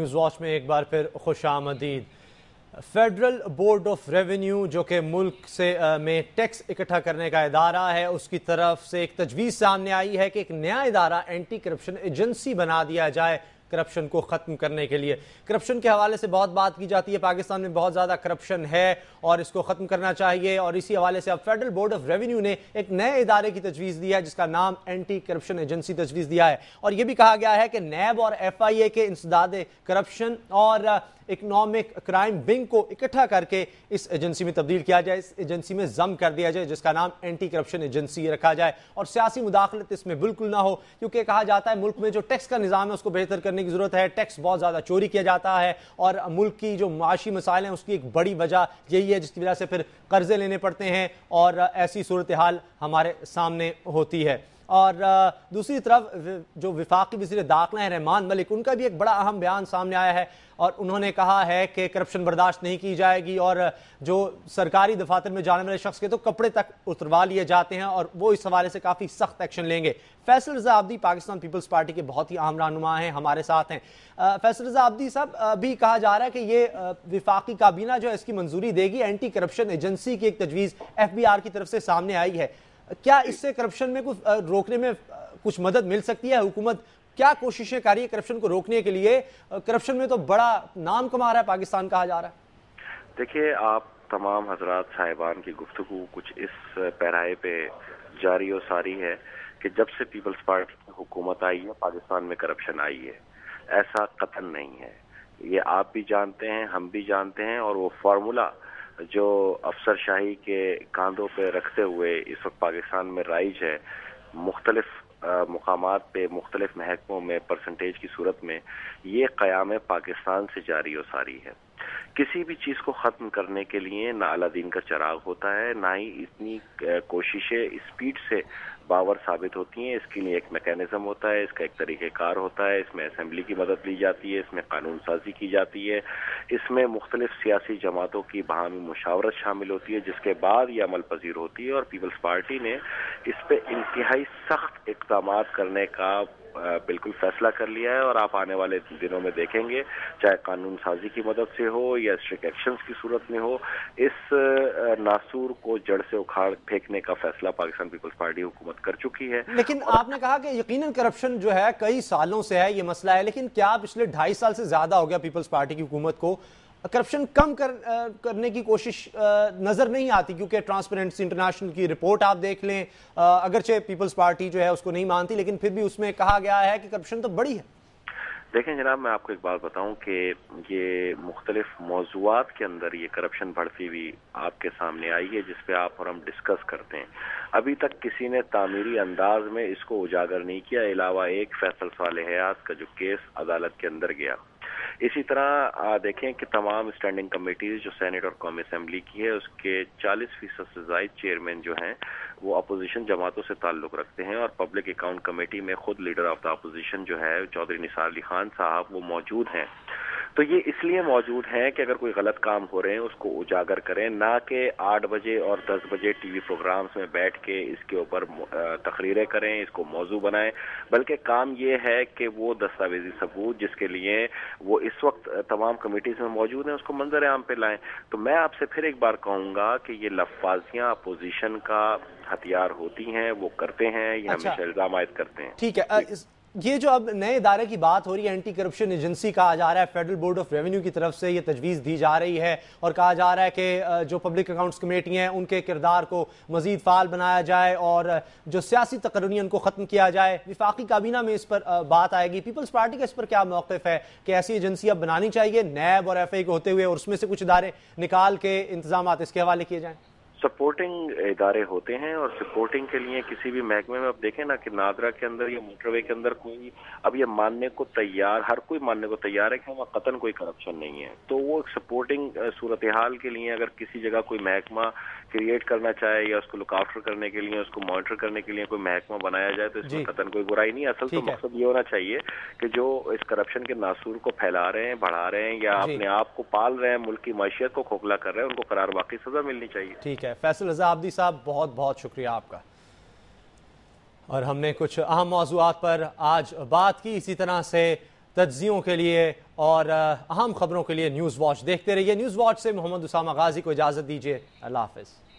News watch میں ایک بار پھر خوش آمدید۔ فیڈرل بورڈ آف ریونیو جو کہ ملک سے میں ٹیکس اکٹھا کرنے کا ادارہ ہے، اس کی طرف سے ایک تجویز سامنے آئی ہے کہ ایک نیا ادارہ اینٹی کرپشن ایجنسی بنا دیا جائے کرپشن کو ختم کرنے کے لیے۔ کرپشن کے حوالے سے بہت بات کی جاتی ہے، پاکستان میں بہت زیادہ کرپشن ہے اور اس کو ختم کرنا چاہیے، اور اسی حوالے سے اب فیڈرل بورڈ آف ریونیو نے ایک نئے ادارے کی تجویز دی ہے جس کا نام اینٹی کرپشن ایجنسی تجویز دیا ہے، اور یہ بھی کہا گیا ہے کہ نیب اور ایف آئی اے کے انسداد کرپشن اور اکنامک کرائم ونگ کو اکٹھا کر کے اس ایجنسی میں تبدیل کیا جائے، اس ایجنسی میں ضم کر دیا جائے جس کا نام اینٹی کرپشن ایجنسی رکھا جائے، اور سیاسی مداخلت اس میں بالکل نہ ہو، کیونکہ کہا جاتا ہے ملک میں جو ٹیکس کا نظام ہے اس کو بہتر کرنے کی ضرورت ہے۔ ٹیکس بہت زیادہ چوری کیا جاتا ہے اور ملک کی جو معاشی مسائل ہیں اس کی ایک بڑی وجہ یہی ہے، جس کی وجہ سے پھر قرضے لینے پڑتے ہیں اور ایسی صورتحال ہمارے سامنے ہوتی ہے۔ اور دوسری طرف جو وفاقی وزیر داخلہ ہیں رحمان ملک، ان کا بھی ایک بڑا اہم بیان سامنے آیا ہے، اور انہوں نے کہا ہے کہ کرپشن برداشت نہیں کی جائے گی، اور جو سرکاری دفاتر میں جانے والے شخص کے تو کپڑے تک اتروا لیے جاتے ہیں اور وہ اس حوالے سے کافی سخت ایکشن لیں گے۔ فیصل رضا عابدی پاکستان پیپلز پارٹی کے بہت ہی اہم رہنما ہیں، ہمارے ساتھ ہیں۔ فیصل رضا عابدی صاحب، بھی کہا جا رہا ہے کہ یہ وفاقی کابینہ جو ہے اس کی منظوری دے گی، اینٹی کرپشن ایجنسی کی ایک تجویز ایف بی آر کی طرف سے سامنے آئی ہے، کیا اس سے کرپشن میں کچھ روکنے میں کچھ مدد مل سکتی ہے؟ حکومت کیا کوششیں کر رہی ہے کرپشن کو روکنے کے لیے؟ کرپشن میں تو بڑا نام کما رہا ہے پاکستان، کہا جا رہا ہے۔ دیکھیے، آپ تمام حضرات صاحبان کی گفتگو کچھ اس پیرائے پہ جاری و ساری ہے کہ جب سے پیپلز پارٹی کی حکومت آئی ہے پاکستان میں کرپشن آئی ہے، ایسا قطعاً نہیں ہے، یہ آپ بھی جانتے ہیں، ہم بھی جانتے ہیں، اور وہ فارمولا جو افسر شاہی کے کاندھوں پہ رکھتے ہوئے اس وقت پاکستان میں رائج ہے، مختلف مقامات پہ مختلف محکموں میں پرسنٹیج کی صورت میں، یہ قیام پاکستان سے جاری و ساری ہے۔ کسی بھی چیز کو ختم کرنے کے لیے نہ الادین کا چراغ ہوتا ہے، نہ ہی اتنی کوششیں اسپیڈ سے باور ثابت ہوتی ہیں۔ اس کے لیے ایک میکینزم ہوتا ہے، اس کا ایک طریقہ کار ہوتا ہے، اس میں اسمبلی کی مدد لی جاتی ہے، اس میں قانون سازی کی جاتی ہے، اس میں مختلف سیاسی جماعتوں کی باہمی مشاورت شامل ہوتی ہے، جس کے بعد یہ عمل پذیر ہوتی ہے، اور پیپلز پارٹی نے اس پہ انتہائی سخت اقدامات کرنے کا بالکل فیصلہ کر لیا ہے، اور آپ آنے والے دنوں میں دیکھیں گے، چاہے قانون سازی کی مدد سے ہو یا اسٹرکٹ ایکشنز کی صورت میں ہو، اس ناسور کو جڑ سے اکھاڑ پھینکنے کا فیصلہ پاکستان پیپلز پارٹی حکومت کر چکی ہے۔ لیکن آپ نے کہا کہ یقیناً کرپشن جو ہے کئی سالوں سے ہے، یہ مسئلہ ہے، لیکن کیا پچھلے 2.5 سال سے زیادہ ہو گیا پیپلز پارٹی کی حکومت کو کرپشن کم کرنے کی کوشش نظر نہیں آتی؟ کیونکہ ٹرانسپیرنسی انٹرنیشنل کی رپورٹ آپ دیکھ لیں، اگرچہ پیپلز پارٹی جو ہے اس کو نہیں مانتی، لیکن پھر بھی اس میں کہا گیا ہے کہ کرپشن تو بڑی ہے۔ دیکھیں جناب، میں آپ کو ایک بات بتاؤں کہ یہ مختلف موضوعات کے اندر یہ کرپشن بڑھتی ہوئی آپ کے سامنے آئی ہے، جس پہ آپ اور ہم ڈسکس کرتے ہیں۔ ابھی تک کسی نے تعمیری انداز میں اس کو اجاگر نہیں کیا، علاوہ ایک فیصل صالحیات کا جو کیس عدالت کے اندر گیا۔ اسی طرح دیکھیں کہ تمام اسٹینڈنگ کمیٹیز جو سینٹ اور قومی اسمبلی کی ہے، اس کے 40% سے زائد چیئرمین جو ہیں وہ اپوزیشن جماعتوں سے تعلق رکھتے ہیں، اور پبلک اکاؤنٹ کمیٹی میں خود لیڈر آف دا اپوزیشن جو ہے چودھری نثار علی خان صاحب وہ موجود ہیں۔ تو یہ اس لیے موجود ہیں کہ اگر کوئی غلط کام ہو رہے ہیں اس کو اجاگر کریں، نہ کہ 8 بجے اور 10 بجے ٹی وی پروگرامز میں بیٹھ کے اس کے اوپر تقریریں کریں، اس کو موضوع بنائیں، بلکہ کام یہ ہے کہ وہ دستاویزی ثبوت جس کے لیے وہ اس وقت تمام کمیٹیز میں موجود ہیں اس کو منظر عام پہ لائیں۔ تو میں آپ سے پھر ایک بار کہوں گا کہ یہ لفاظیاں اپوزیشن کا ہتھیار ہوتی ہیں، وہ کرتے ہیں، یہ ہمیشہ الزام عائد کرتے ہیں۔ ٹھیک ہے، یہ جو اب نئے ادارے کی بات ہو رہی ہے، اینٹی کرپشن ایجنسی کہا جا رہا ہے، فیڈرل بورڈ آف ریونیو کی طرف سے یہ تجویز دی جا رہی ہے، اور کہا جا رہا ہے کہ جو پبلک اکاؤنٹس کمیٹی ہیں ان کے کردار کو مزید فعال بنایا جائے اور جو سیاسی تقرری ان کو ختم کیا جائے۔ وفاقی کابینہ میں اس پر بات آئے گی، پیپلز پارٹی کا اس پر کیا موقف ہے کہ ایسی ایجنسی اب بنانی چاہیے نیب اور ایف اے کے ہوتے ہوئے، اور اس میں سے کچھ ادارے نکال کے انتظامات اس کے حوالے کیے جائیں؟ سپورٹنگ ادارے ہوتے ہیں، اور سپورٹنگ کے لیے کسی بھی محکمے میں اب دیکھیں نا کہ نادرا کے اندر یا موٹر وے کے اندر کوئی اب یہ ماننے کو تیار، ہر کوئی ماننے کو تیار ہے کہ وہاں قطعاً کوئی کرپشن نہیں ہے۔ تو وہ سپورٹنگ صورتحال کے لیے اگر کسی جگہ کوئی محکمہ کریٹ کرنا چاہے یا اس کو لک آفٹر کرنے کے لیے، اس کو مانیٹر کرنے کے لیے کوئی محکمہ بنایا جائے تو اس میں قطعاً کوئی برائی نہیں۔ اصل تو مقصد یہ ہونا چاہیے کہ جو اس کرپشن کے ناسور کو پھیلا رہے ہیں، بڑھا رہے ہیں یا اپنے آپ کو پال رہے ہیں، ملک کی معیشت کو کھوکھلا کر رہے ہیں، ان کو قرار واقعی سزا ملنی چاہیے۔ ٹھیک ہے، فیصل رضا عابدی صاحب بہت بہت شکریہ آپ کا، اور ہم نے کچھ اہم موضوعات پر آج بات کی۔ اسی طرح سے تجزیوں کے لیے اور اہم خبروں کے لیے نیوز واچ دیکھتے رہیے۔ نیوز واچ سے محمد اسامہ غازی کو اجازت دیجیے، اللہ حافظ۔